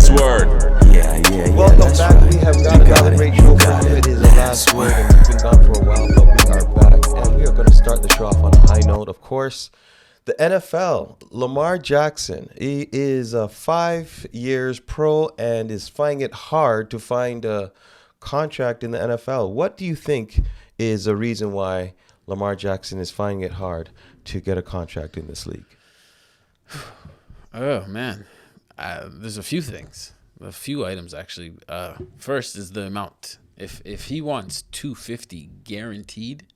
last word. Welcome back. We have got another great show for you. It is the last word, and we've been gone for a while, but we are back, and we are going to start the show off on a high note. Of course, the NFL, Lamar Jackson, he is 5 years pro and is finding it hard to find a contract in the NFL. What do you think is a reason why Lamar Jackson is finding it hard to get a contract in this league? Oh, man. There's a few things. A few items, actually. First is the amount. If he wants $250 guaranteed,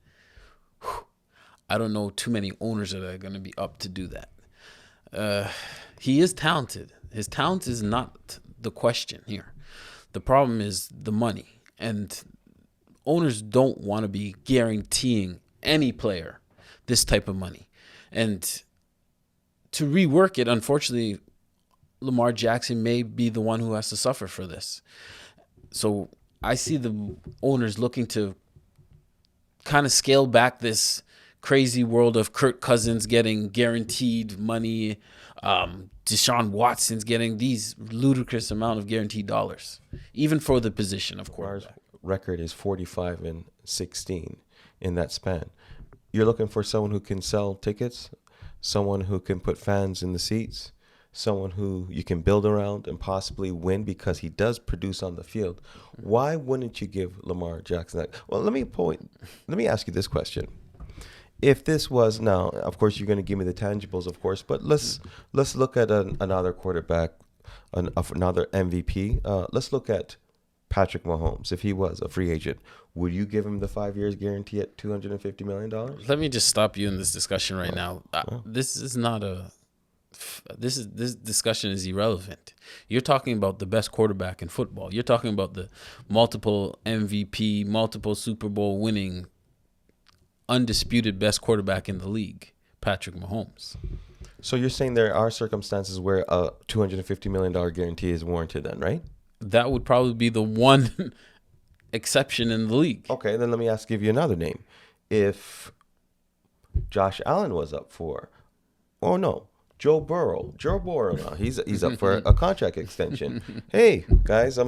I don't know too many owners that are going to be up to do that. He is talented. His talent is not the question here. The problem is the money. And owners don't want to be guaranteeing any player this type of money. And to rework it, unfortunately, Lamar Jackson may be the one who has to suffer for this. So I see the owners looking to kind of scale back this crazy world of Kirk Cousins getting guaranteed money, Deshaun Watson's getting these ludicrous amount of guaranteed dollars, even for the position of quarterback. Record is 45-16 in that span. You're looking for someone who can sell tickets, someone who can put fans in the seats, someone who you can build around and possibly win because he does produce on the field. Why wouldn't you give Lamar Jackson that? Well, let me ask you this question. If this was now, of course, you're going to give me the tangibles, of course, but let's look at another quarterback, another MVP. Let's look at Patrick Mahomes. If he was a free agent, would you give him the 5 years guarantee at $250 million? Let me just stop you in this discussion right now. This discussion is irrelevant. You're talking about the best quarterback in football. You're talking about the multiple MVP, multiple Super Bowl winning, undisputed best quarterback in the league, Patrick Mahomes. So you're saying there are circumstances where a $250 million guarantee is warranted then, right? That would probably be the one exception in the league. Okay, then let me give you another name. If Josh Allen was up for, Joe Burrow, now he's up for a contract extension. Hey guys, I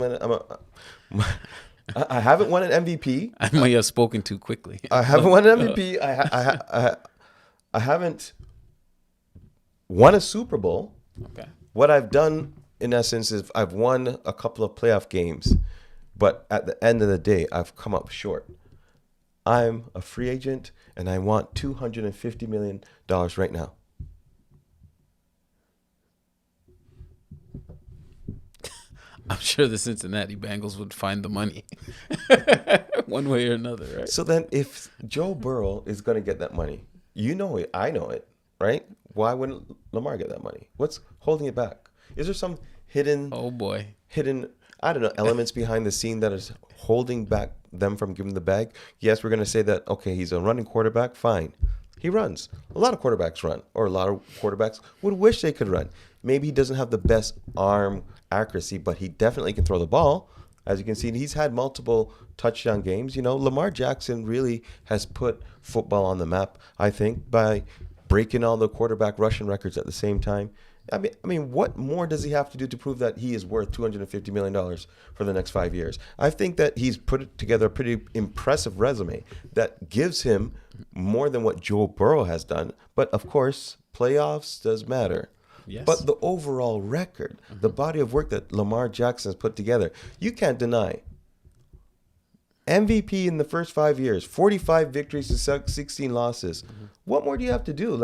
haven't won an MVP. I might have spoken too quickly. I haven't won an MVP. I haven't won a Super Bowl. Okay. What I've done, in essence, is I've won a couple of playoff games, but at the end of the day, I've come up short. I'm a free agent, and I want $250 million right now. I'm sure the Cincinnati Bengals would find the money one way or another, right? So then if Joe Burrow is going to get that money, you know it, I know it, right? Why wouldn't Lamar get that money? What's holding it back? Is there some hidden, I don't know, elements behind the scene that is holding back them from giving the bag? Yes, we're going to say that, okay, he's a running quarterback, fine. He runs. A lot of quarterbacks run, or a lot of quarterbacks would wish they could run. Maybe he doesn't have the best arm accuracy, but he definitely can throw the ball. As you can see, he's had multiple touchdown games. You know, Lamar Jackson really has put football on the map, I think, by breaking all the quarterback rushing records at the same time. I mean, what more does he have to do to prove that he is worth $250 million for the next 5 years? I think that he's put together a pretty impressive resume that gives him more than what Joe Burrow has done. But, of course, playoffs does matter. Yes. But the overall record, the body of work that Lamar Jackson has put together, you can't deny. MVP in the first 5 years, 45 victories to 16 losses. What more do you have to do?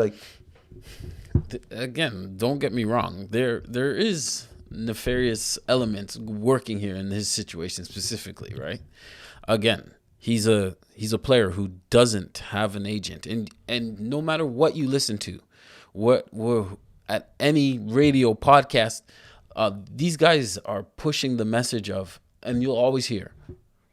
Again, don't get me wrong. There is nefarious elements working here in his situation specifically, right? Again, he's a player who doesn't have an agent, and no matter what you listen to, at any radio podcast, these guys are pushing the message of, and you'll always hear,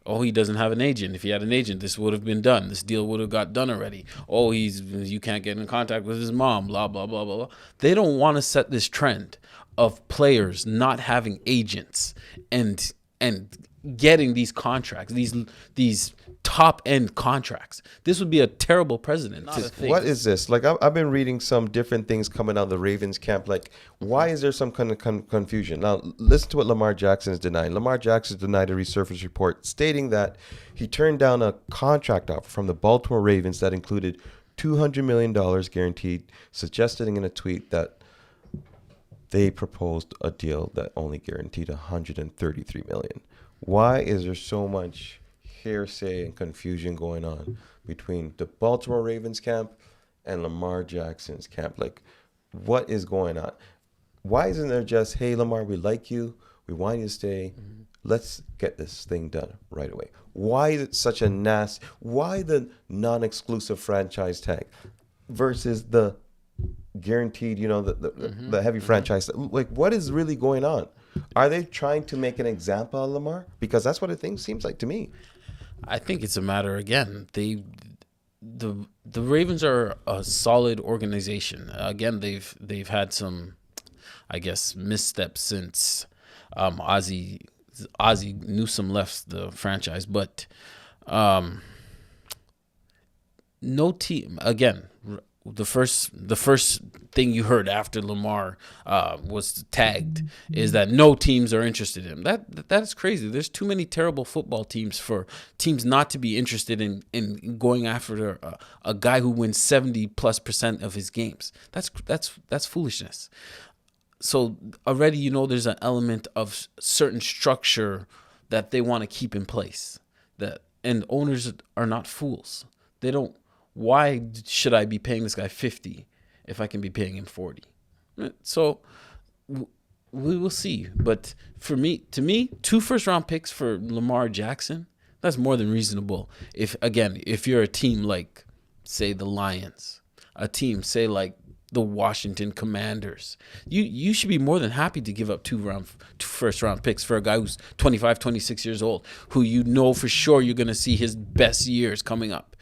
oh, he doesn't have an agent. If he had an agent, this would have been done. This deal would have got done already. Oh, you can't get in contact with his mom, blah, blah, blah, blah, blah. They don't want to set this trend of players not having agents and getting these contracts, these top end contracts. This would be a terrible precedent. What is this? Like, I've been reading some different things coming out of the Ravens camp. Like, why is there some kind of confusion? Now, listen to what Lamar Jackson is denying. Lamar Jackson denied a resurface report stating that he turned down a contract offer from the Baltimore Ravens that included $200 million guaranteed, suggesting in a tweet that they proposed a deal that only guaranteed $133 million. Why is there so much hearsay and confusion going on between the Baltimore Ravens camp and Lamar Jackson's camp? Like, what is going on? Why isn't there just, hey, Lamar, we like you, we want you to stay, let's get this thing done right away? Why is it such a why the non-exclusive franchise tag versus the guaranteed, the heavy franchise? Like, what is really going on? Are they trying to make an example of Lamar? Because that's what it seems like to me. I think it's a matter, again, the Ravens are a solid organization. Again, they've had some, I guess, missteps since Ozzie Newsome left the franchise, but no team, again, the first thing you heard after Lamar was tagged is that no teams are interested in him. That is crazy. There's too many terrible football teams for teams not to be interested in going after a guy who wins 70+% of his games. That's foolishness. So already there's an element of certain structure that they want to keep in place. And owners are not fools. They don't. Why should I be paying this guy 50 if I can be paying him 40? So we will see. But to me, 2 first-round picks for Lamar Jackson, that's more than reasonable. If you're a team like, say, the Lions, a team, say, like the Washington Commanders, you should be more than happy to give up 2 first-round picks for a guy who's 25, 26 years old, who for sure you're going to see his best years coming up.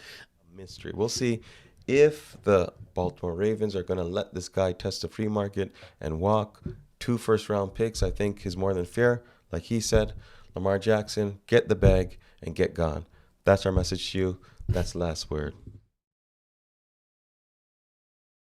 Mystery. We'll see if the Baltimore Ravens are going to let this guy test the free market and walk. 2 first-round picks, I think, is more than fair. Like he said, Lamar Jackson, get the bag and get gone. That's our message to you. That's the last word.